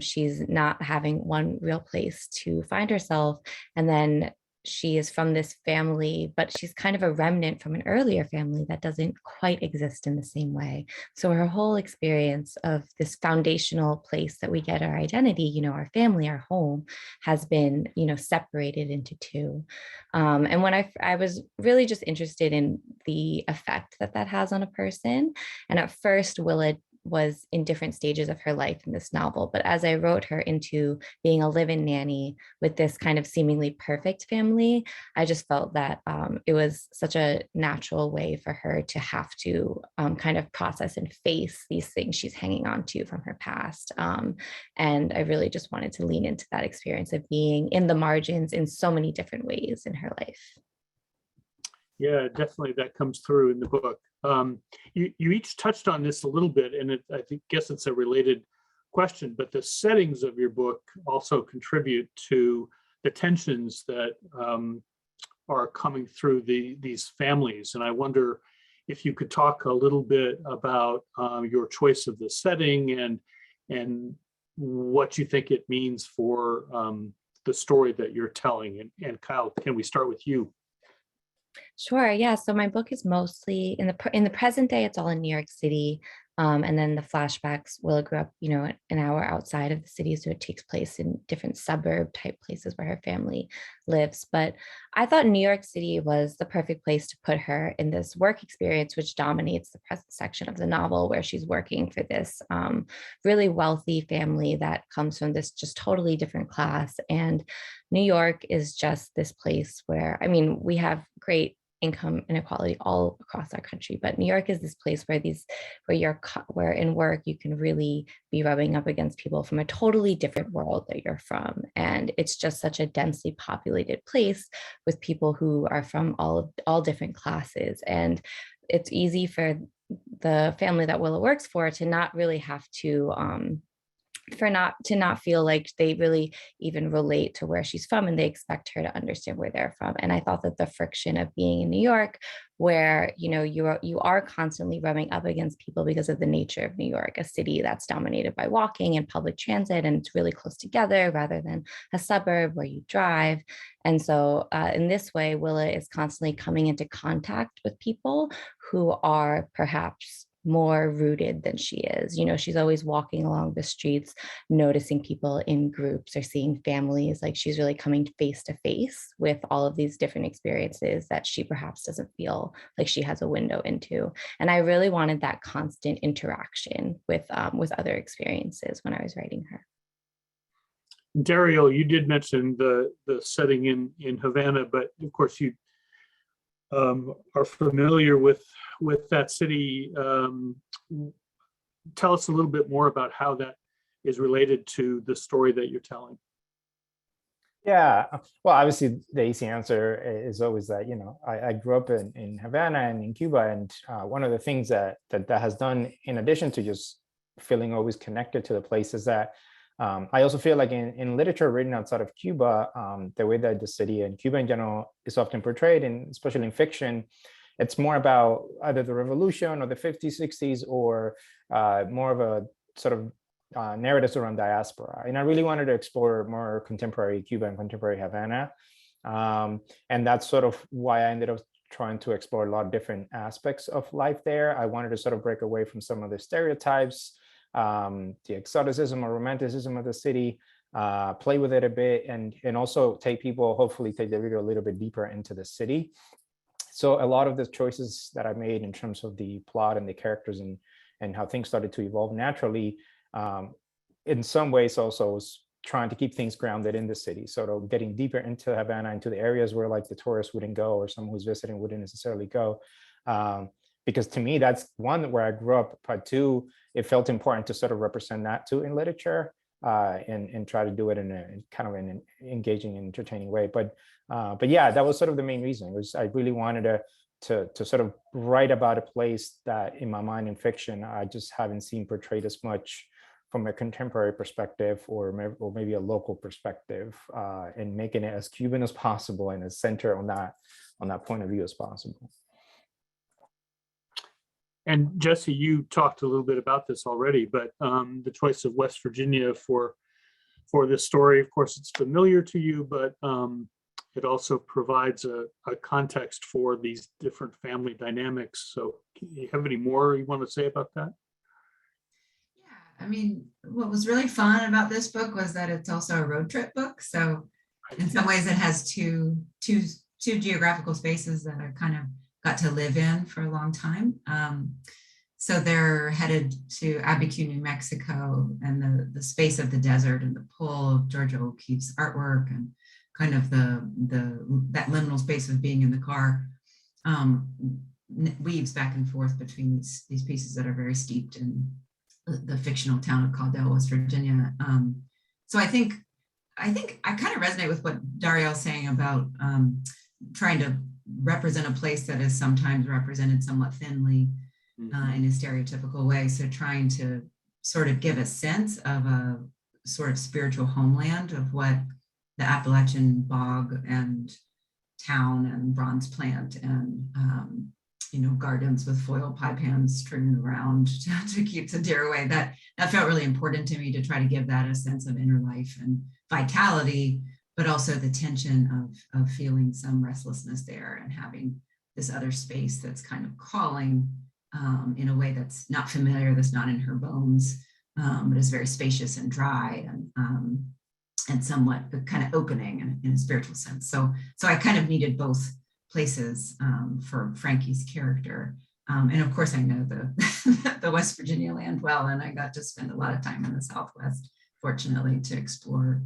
E: She's not having one real place to find herself. And then she is from this family, but she's kind of a remnant from an earlier family that doesn't quite exist in the same way. So her whole experience of this foundational place that we get our identity, our family, our home, has been, separated into two. And when I was really just interested in the effect that has on a person. And at first, Willa was in different stages of her life in this novel. But as I wrote her into being a live-in nanny with this kind of seemingly perfect family, I just felt that it was such a natural way for her to have to kind of process and face these things she's hanging on to from her past. And I really just wanted to lean into that experience of being in the margins in so many different ways in her life.
B: Yeah, definitely that comes through in the book. You each touched on this a little bit, and I guess it's a related question, but the settings of your book also contribute to the tensions that are coming through these families. And I wonder if you could talk a little bit about your choice of the setting and what you think it means for the story that you're telling. And Kyle, can we start with you?
E: Sure. Yeah. So my book is mostly in the present day. It's all in New York City, and then the flashbacks. Willa grew up, an hour outside of the city, so it takes place in different suburb type places where her family lives. But I thought New York City was the perfect place to put her in this work experience, which dominates the present section of the novel, where she's working for this really wealthy family that comes from this just totally different class. And New York is just this place where, I mean, we have great income inequality all across our country, but New York is this place where in work you can really be rubbing up against people from a totally different world that you're from, and it's just such a densely populated place with people who are from all different classes, and it's easy for the family that Willa works for to not really have to not feel like they really even relate to where she's from, and they expect her to understand where they're from. And I thought that the friction of being in New York, where you are constantly rubbing up against people because of the nature of New York, a city that's dominated by walking and public transit, and it's really close together rather than a suburb where you drive. And so in this way, Willa is constantly coming into contact with people who are perhaps more rooted than she is. She's always walking along the streets, noticing people in groups or seeing families. Like, she's really coming face to face with all of these different experiences that she perhaps doesn't feel like she has a window into. And I really wanted that constant interaction with other experiences when I was writing her.
B: Dariel, you did mention the setting in Havana, but of course you are familiar with that city. Tell us a little bit more about how that is related to the story that you're telling.
D: Yeah, well, obviously the easy answer is always that, I grew up in Havana and in Cuba, and one of the things that has done, in addition to just feeling always connected to the place, is that I also feel like in literature written outside of Cuba, the way that the city and Cuba in general is often portrayed, and especially in fiction, it's more about either the revolution or the 50s, 60s, or more of a sort of narratives around diaspora. And I really wanted to explore more contemporary Cuba and contemporary Havana. And that's sort of why I ended up trying to explore a lot of different aspects of life there. I wanted to sort of break away from some of the stereotypes, the exoticism or romanticism of the city, play with it a bit, and also hopefully take the reader a little bit deeper into the city. So a lot of the choices that I made in terms of the plot and the characters and how things started to evolve naturally, in some ways also was trying to keep things grounded in the city, sort of getting deeper into Havana, into the areas where like the tourists wouldn't go, or someone who's visiting wouldn't necessarily go. Because to me, that's one, where I grew up, but two, it felt important to sort of represent that too in literature, and try to do it in a kind of an engaging and entertaining way. But yeah, that was sort of the main reason. I really wanted to sort of write about a place that in my mind in fiction, I just haven't seen portrayed as much from a contemporary perspective, or maybe a local perspective, and making it as Cuban as possible and as centered on that point of view as possible.
B: And Jessie, you talked a little bit about this already, but the choice of West Virginia for this story, of course, it's familiar to you, but it also provides a context for these different family dynamics. So do you have any more you want to say about that?
C: Yeah, I mean, what was really fun about this book was that it's also a road trip book. So in some ways it has two geographical spaces that I kind of got to live in for a long time. So they're headed to Abiquiu, New Mexico, and the space of the desert and the pull of Georgia O'Keeffe's artwork, and kind of that liminal space of being in the car weaves back and forth between these pieces that are very steeped in the fictional town of Caldwell, West Virginia. So I think I kind of resonate with what Dariel's saying about trying to represent a place that is sometimes represented somewhat thinly in a stereotypical way. So trying to sort of give a sense of a sort of spiritual homeland of what the Appalachian bog and town and bronze plant and gardens with foil pie pans strewn around to keep the deer away. That felt really important to me, to try to give that a sense of inner life and vitality, but also the tension of feeling some restlessness there and having this other space that's kind of calling in a way that's not familiar, that's not in her bones, but is very spacious and dry and somewhat kind of opening in a spiritual sense. So I kind of needed both places for Frankie's character. And of course, I know the West Virginia land well, and I got to spend a lot of time in the Southwest, fortunately, to explore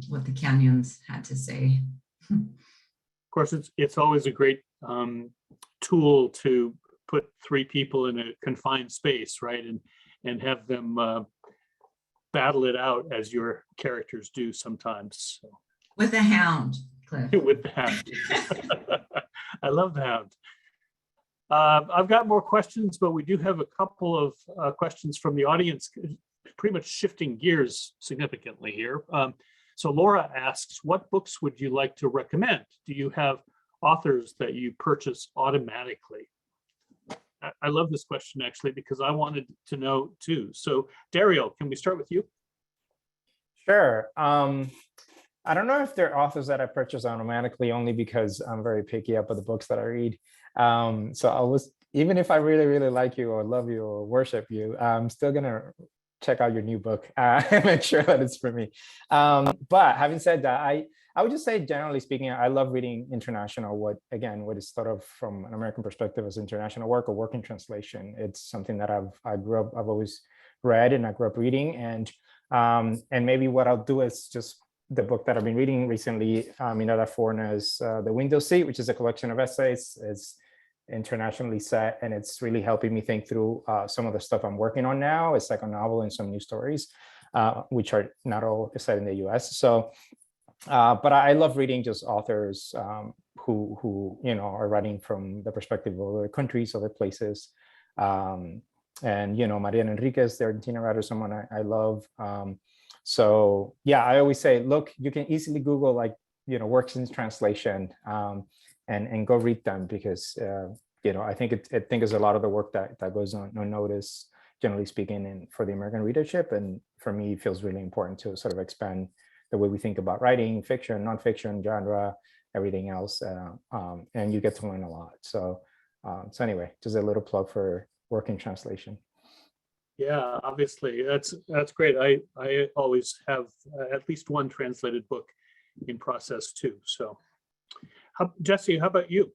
C: what the canyons had to say.
B: Of course, it's always a great tool to put three people in a confined space, right? And have them battle it out as your characters do sometimes. So.
C: With a hound, Cliff.
B: With the hound. I love the hound. I've got more questions, but we do have a couple of questions from the audience, pretty much shifting gears significantly here. So Laura asks, what books would you like to recommend? Do you have authors that you purchase automatically? I love this question, actually, because I wanted to know too. So Dariel, can we start with you?
D: Sure. I don't know if they're authors that I purchase automatically, only because I'm very picky about the books that I read. So even if I really, really like you or love you or worship you, I'm still gonna check out your new book and make sure that it's for me. But having said that, I would just say, generally speaking, I love reading international, what is thought of from an American perspective as international work or work in translation. It's something that I've always read and I grew up reading. And maybe what I'll do is just the book that I've been reading recently, Mirada Forna's The Window Seat, which is a collection of essays. It's internationally set, and it's really helping me think through some of the stuff I'm working on now. It's like a novel and some new stories, which are not all set in the US. So, but I love reading just authors who are writing from the perspective of other countries, other places. And Mariana Enriquez, the Argentina writer, someone I love. So yeah, I always say, look, you can easily Google works in translation and go read them, because I think there's a lot of the work that goes on unnoticed, generally speaking, and for the American readership. And for me, it feels really important to sort of expand the way we think about writing, fiction, nonfiction, genre, everything else, and you get to learn a lot. So anyway, just a little plug for work in translation.
B: Yeah, obviously, that's great. I always have at least one translated book in process too. So, Jessie, how about you?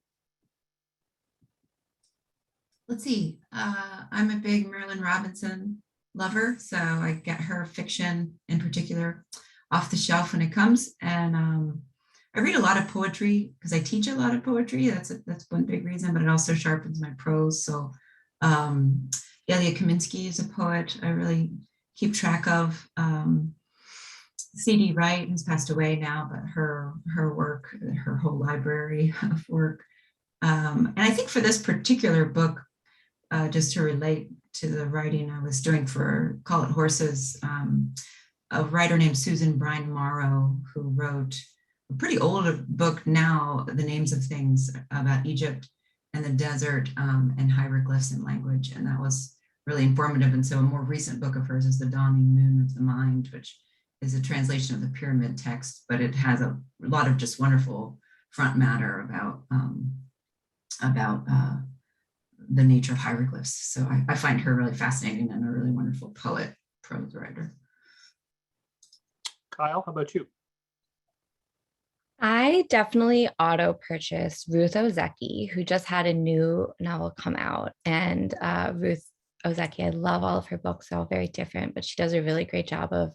C: Let's see. I'm a big Marilyn Robinson lover, so I get her fiction in particular off the shelf when it comes. And I read a lot of poetry because I teach a lot of poetry. That's one big reason, but it also sharpens my prose. So Ilya Kaminsky is a poet I really keep track of. C.D. Wright, who's passed away now, but her work, her whole library of work. And I think for this particular book, just to relate to the writing I was doing for Call It Horses, a writer named Susan Brine Morrow, who wrote a pretty old book now, The Names of Things, about Egypt and the desert and hieroglyphs and language. And that was really informative. And so a more recent book of hers is The Dawning Moon of the Mind, which is a translation of the pyramid text, but it has a lot of just wonderful front matter about the nature of hieroglyphs. So I find her really fascinating and a really wonderful poet, prose writer.
B: Kyle, how about you?
E: I definitely auto-purchased Ruth Ozeki, who just had a new novel come out. And Ruth Ozeki, I love all of her books. They're all very different, but she does a really great job of,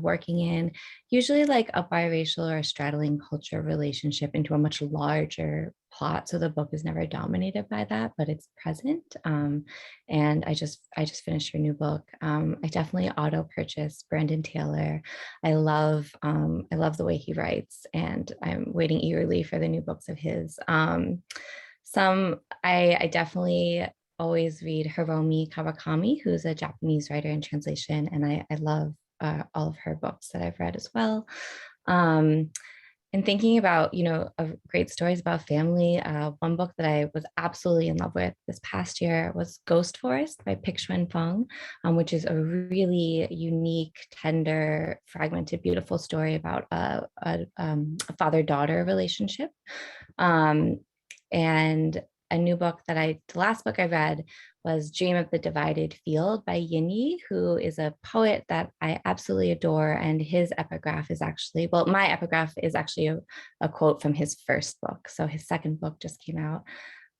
E: working in usually like a biracial or straddling culture relationship into a much larger plot. So the book is never dominated by that, but it's present. And I just finished her new book. I definitely auto-purchased Brandon Taylor. I love the way he writes, and I'm waiting eagerly for the new books of his. I definitely always read Hiromi Kawakami, who's a Japanese writer in translation, and I love all of her books that I've read as well. in thinking about, great stories about family, one book that I was absolutely in love with this past year was Ghost Forest by Pik-Shuen Feng, which is a really unique, tender, fragmented, beautiful story about a father-daughter relationship. And a new book the last book I read was Dream of the Divided Field by Yin Yi, who is a poet that I absolutely adore. And his epigraph is actually, well, my epigraph is actually a quote from his first book. So his second book just came out.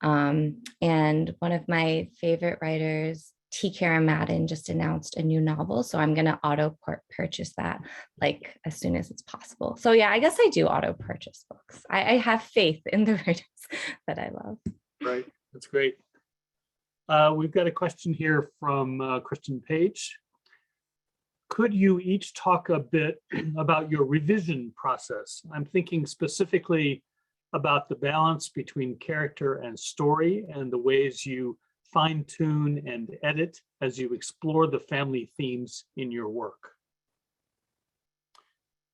E: And one of my favorite writers, T. Kara Madden, just announced a new novel. So I'm going to purchase that like as soon as it's possible. So yeah, I guess I do auto purchase books. I have faith in the writers that I love.
B: Right, that's great. We've got a question here from Kristen Page. Could you each talk a bit about your revision process? I'm thinking specifically about the balance between character and story and the ways you fine tune and edit as you explore the family themes in your work.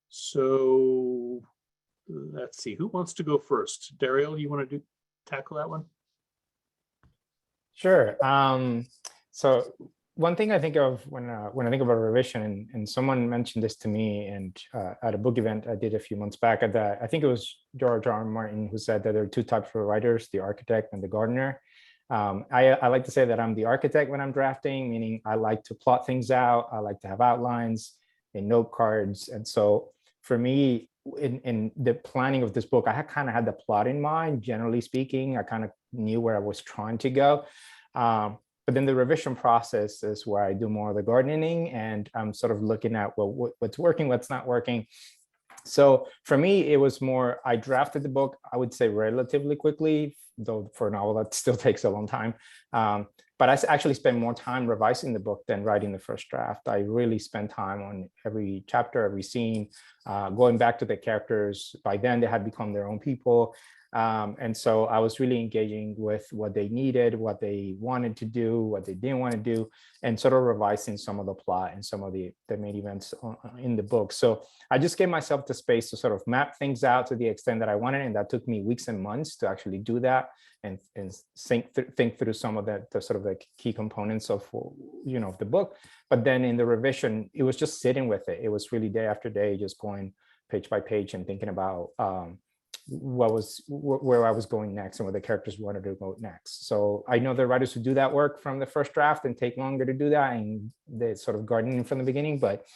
B: So let's see, who wants to go first? Dariel, you want to tackle that one?
D: Sure. So one thing I think of when I think about revision, and someone mentioned this to me, and at a book event I did a few months back, I think it was George R. R. Martin who said that there are two types of writers: the architect and the gardener. I like to say that I'm the architect when I'm drafting, meaning I like to plot things out. I like to have outlines and note cards. And so for me, in the planning of this book, I kind of had the plot in mind. Generally speaking, I kind of knew where I was trying to go. But then the revision process is where I do more of the gardening, and I'm sort of looking at, well, what's working, what's not working. So for me, it was more, I drafted the book, I would say relatively quickly, though for a novel that still takes a long time. But I actually spent more time revising the book than writing the first draft. I really spent time on every chapter, every scene, going back to the characters. By then they had become their own people. And so I was really engaging with what they needed, what they wanted to do, what they didn't want to do, and sort of revising some of the plot and some of the main events in the book. So I just gave myself the space to sort of map things out to the extent that I wanted. And that took me weeks and months to actually do that and think through some of the sort of the key components of, of the book. But then in the revision, it was just sitting with it. It was really day after day, just going page by page and thinking about where I was going next and what the characters wanted to go next. So I know there are writers who do that work from the first draft and take longer to do that, and they sort of gardening from the beginning. But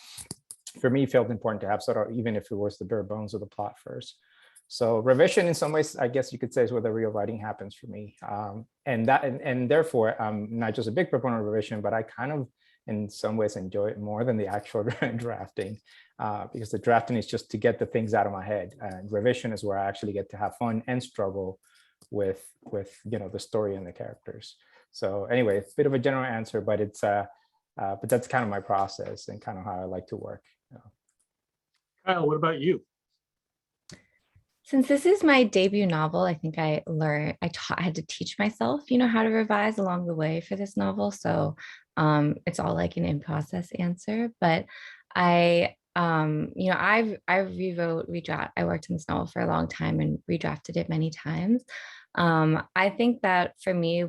D: for me, it felt important to have sort of, even if it was the bare bones of the plot first. So revision, in some ways, I guess you could say, is where the real writing happens for me. And therefore, I'm not just a big proponent of revision, but I kind of, in some ways, enjoy it more than the actual drafting. Because the drafting is just to get the things out of my head, and revision is where I actually get to have fun and struggle with the story and the characters. So anyway, it's a bit of a general answer, but it's but that's kind of my process and kind of how I like to work.
B: Kyle, what about you?
E: Since this is my debut novel, I think I had to teach myself, how to revise along the way for this novel. So it's all like an in-process answer, but I worked in this novel for a long time and redrafted it many times. I think that for me,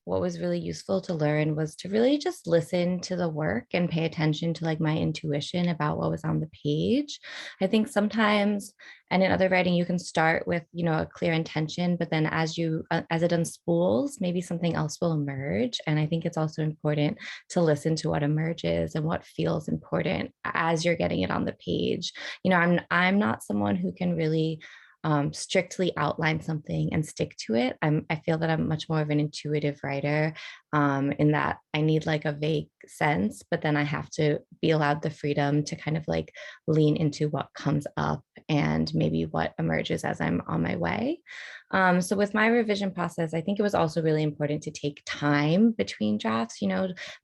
E: what was really useful to learn was to really just listen to the work and pay attention to like my intuition about what was on the page. I think sometimes, and in other writing, you can start with, a clear intention, but then as it unspools, maybe something else will emerge. And I think it's also important to listen to what emerges and what feels important as you're getting it on the page. I'm not someone who can really strictly outline something and stick to it. I feel that I'm much more of an intuitive writer, in that I need like a vague sense, but then I have to be allowed the freedom to kind of like lean into what comes up and maybe what emerges as I'm on my way. So with my revision process, I think it was also really important to take time between drafts,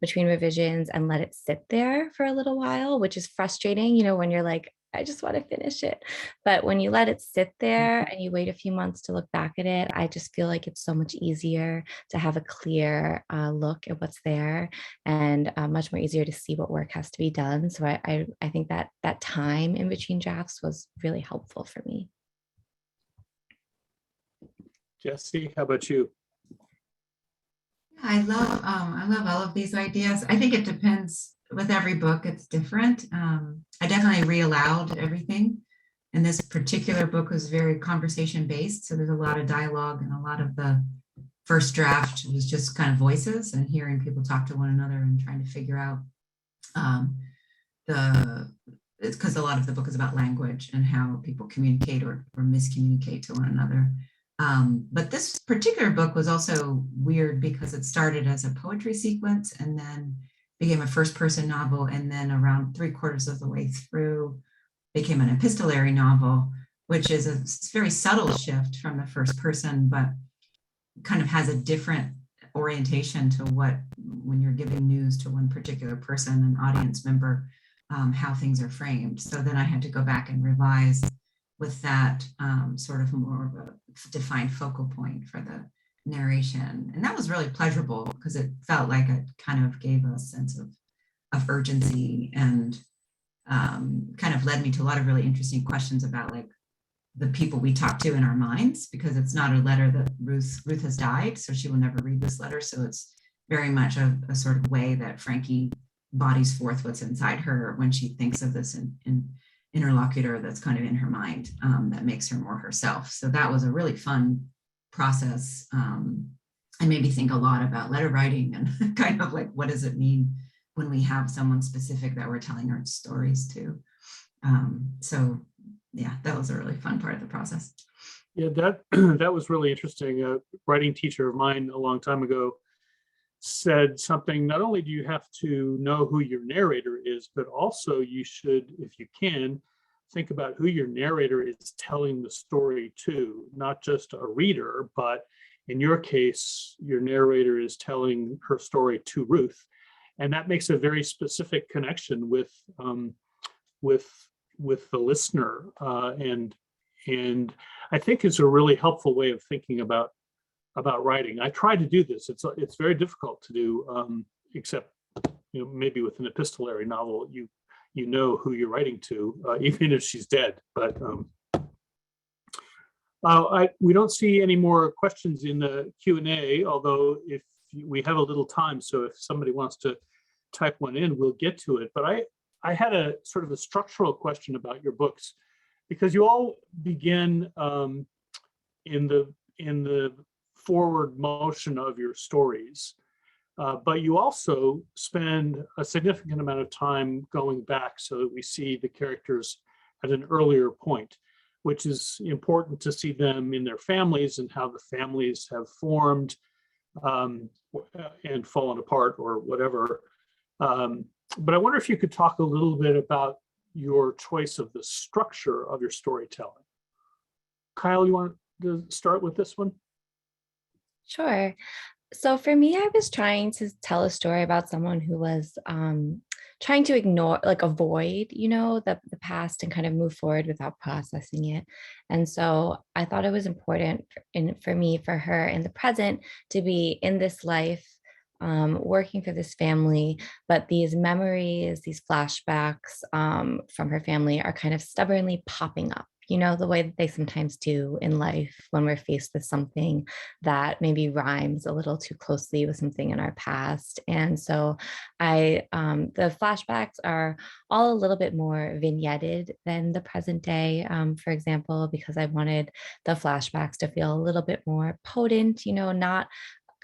E: between revisions, and let it sit there for a little while, which is frustrating, when you're like, I just want to finish it. But when you let it sit there and you wait a few months to look back at it, I just feel like it's so much easier to have a clear look at what's there, and much more easier to see what work has to be done. So I think that that time in between drafts was really helpful for me.
B: Jessie, how about you?
C: I love all of these ideas. I think it depends with every book, it's different. I definitely re-allowed everything. And this particular book was very conversation based. So there's a lot of dialogue, and a lot of the first draft was just kind of voices and hearing people talk to one another and trying to figure out it's because a lot of the book is about language and how people communicate or miscommunicate to one another. But this particular book was also weird because it started as a poetry sequence and then became a first person novel. And then around 3/4 of the way through became an epistolary novel, which is a very subtle shift from the first person, but kind of has a different orientation to what, when you're giving news to one particular person, an audience member, how things are framed. So then I had to go back and revise with that sort of more of a defined focal point for the narration. And that was really pleasurable because it felt like it kind of gave a sense of urgency, and kind of led me to a lot of really interesting questions about like the people we talk to in our minds, because it's not a letter that Ruth has died, so she will never read this letter. So it's very much a sort of way that Frankie bodies forth what's inside her when she thinks of this interlocutor that's kind of in her mind, that makes her more herself. So that was a really fun process, and made me think a lot about letter writing and kind of like, what does it mean when we have someone specific that we're telling our stories to? So yeah, that was a really fun part of the process.
B: Yeah, that was really interesting. A writing teacher of mine a long time ago said something, not only do you have to know who your narrator is, but also you should, if you can, think about who your narrator is telling the story to, not just a reader, but in your case, your narrator is telling her story to Ruth. And that makes a very specific connection with the listener, and I think it's a really helpful way of thinking about writing. I try to do this. It's very difficult to do, except maybe with an epistolary novel, you know who you're writing to, even if she's dead. But we don't see any more questions in the Q&A, although if we have a little time, so if somebody wants to type one in, we'll get to it. But I had a sort of a structural question about your books, because you all begin in the forward motion of your stories, but you also spend a significant amount of time going back so that we see the characters at an earlier point, which is important to see them in their families and how the families have formed and fallen apart or whatever. But I wonder if you could talk a little bit about your choice of the structure of your storytelling. Kyle, you want to start with this one?
E: Sure. So for me, I was trying to tell a story about someone who was trying to avoid, the past and kind of move forward without processing it. And so I thought it was important for her in the present to be in this life, working for this family, but these memories, these flashbacks from her family are kind of stubbornly popping up, the way that they sometimes do in life when we're faced with something that maybe rhymes a little too closely with something in our past. And so the flashbacks are all a little bit more vignetted than the present day, for example, because I wanted the flashbacks to feel a little bit more potent, not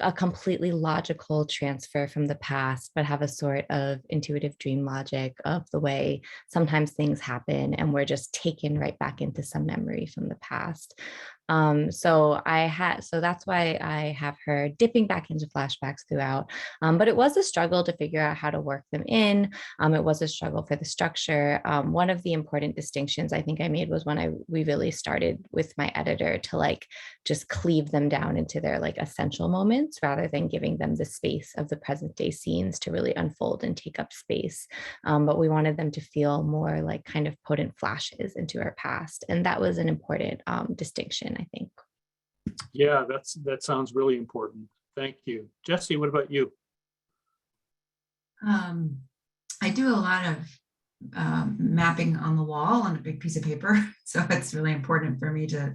E: a completely logical transfer from the past, but have a sort of intuitive dream logic of the way sometimes things happen and we're just taken right back into some memory from the past. So that's why I have her dipping back into flashbacks throughout. But it was a struggle to figure out how to work them in. It was a struggle for the structure. One of the important distinctions I think I made was when we really started with my editor to like just cleave them down into their like essential moments rather than giving them the space of the present day scenes to really unfold and take up space. But we wanted them to feel more like kind of potent flashes into our past. And that was an important distinction, I think.
B: Yeah, that sounds really important. Thank you. Jessie, what about you?
C: I do a lot of mapping on the wall on a big piece of paper. So it's really important for me to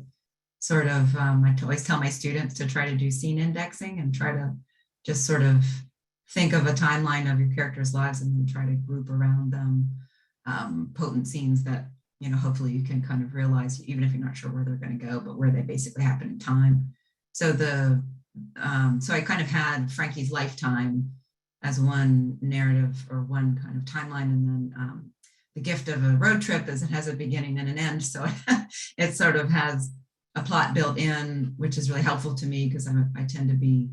C: sort of, I always tell my students to try to do scene indexing and try to just sort of think of a timeline of your characters' lives and then try to group around them potent scenes that, you know, hopefully you can kind of realize, even if you're not sure where they're going to go, but where they basically happen in time. So so I kind of had Frankie's lifetime as one narrative or one kind of timeline, and then the gift of a road trip is it has a beginning and an end. So it sort of has a plot built in, which is really helpful to me because I tend to be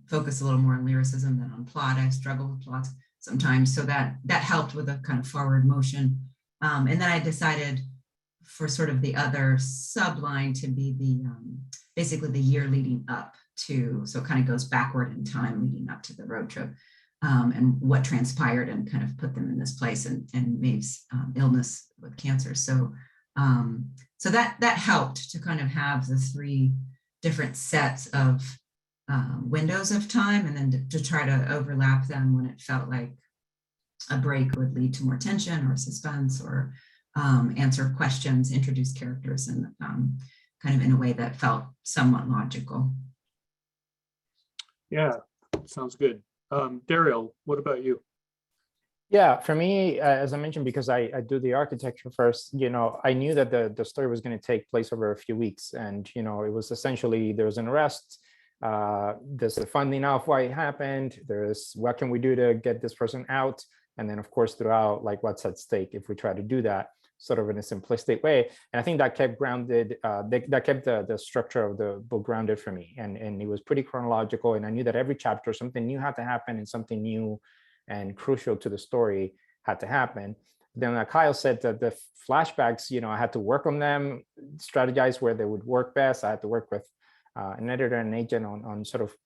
C: focused a little more on lyricism than on plot. I struggle with plots sometimes, so that helped with a kind of forward motion. And then I decided for sort of the other subline to be the basically the year leading up to, so it kind of goes backward in time leading up to the road trip, and what transpired and kind of put them in this place, and Maeve's illness with cancer. So so that helped to kind of have the three different sets of windows of time, and then to try to overlap them when it felt like a break would lead to more tension or suspense, or answer questions, introduce characters, and kind of in a way that felt somewhat logical.
B: Yeah, sounds good. Dariel, what about you?
D: Yeah, for me, as I mentioned, because I do the architecture first, you know, I knew that the story was going to take place over a few weeks. And, you know, it was essentially, there was an arrest, there's the funding of why it happened, there's what can we do to get this person out? And then, of course, throughout, like what's at stake if we try to do that sort of in a simplistic way. And I think that kept grounded, that kept the structure of the book grounded for me. And it was pretty chronological. And I knew that every chapter, something new had to happen, and something new and crucial to the story had to happen. Then Kyle said that the flashbacks, you know, I had to work on them, strategize where they would work best. I had to work with an editor and an agent on sort of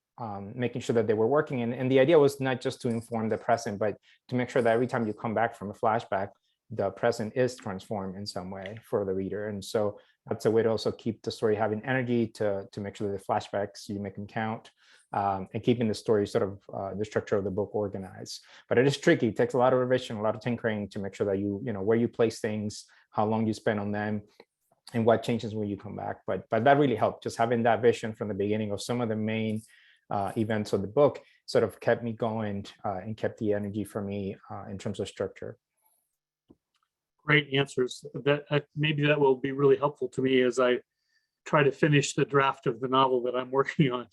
D: making sure that they were working. And the idea was not just to inform the present, but to make sure that every time you come back from a flashback, the present is transformed in some way for the reader. And so that's a way to also keep the story having energy, to make sure that the flashbacks, you make them count, and keeping the story sort of the structure of the book organized. But it is tricky. It takes a lot of revision, a lot of tinkering to make sure that you know where you place things, how long you spend on them, and what changes when you come back. But that really helped. Just having that vision from the beginning of some of the main events of the book sort of kept me going and kept the energy for me in terms of structure.
B: Great answers. That maybe that will be really helpful to me as I try to finish the draft of the novel that I'm working on.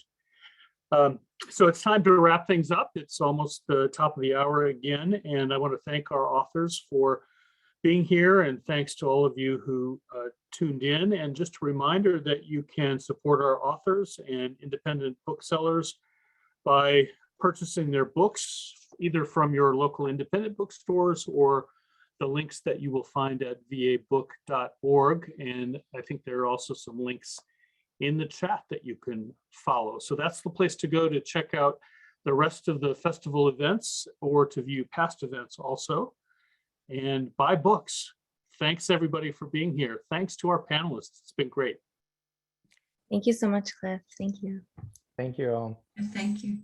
B: So it's time to wrap things up. It's almost the top of the hour again, and I want to thank our authors for being here, and thanks to all of you who tuned in. And just a reminder that you can support our authors and independent booksellers by purchasing their books, either from your local independent bookstores or the links that you will find at vabook.org. And I think there are also some links in the chat that you can follow. So that's the place to go to check out the rest of the festival events, or to view past events also, and buy books. Thanks everybody for being here. Thanks to our panelists. It's been great.
E: Thank you so much, Cliff. Thank you.
D: Thank you all.
C: Thank you.